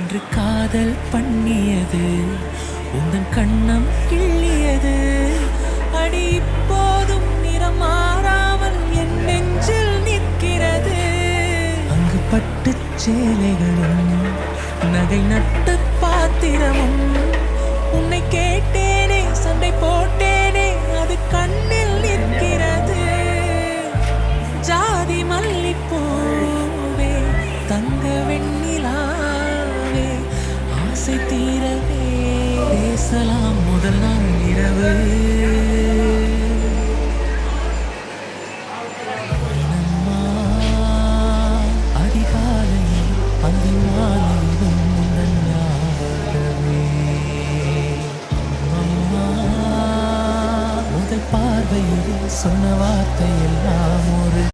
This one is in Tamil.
என்று காதல் பண்ணியது உந்தன் கண்ணம் கிள்ளியது அடி இப்போதும் நிறம் மாறாமல் என் நெஞ்சில் நிற்கிறது அங்கு பட்டு சேலைகளும் நகை நட்டு பாத்திரமும் உன்னை கேட்டேனே சண்டை போட்டேனே அது கண்ணில் நிற்கிறது ஜாதி மல்லிப்பூவே தங்க வெண்ணிலாவே ஆசை தீரவே பேசலாம் முதல் நாள் இரவு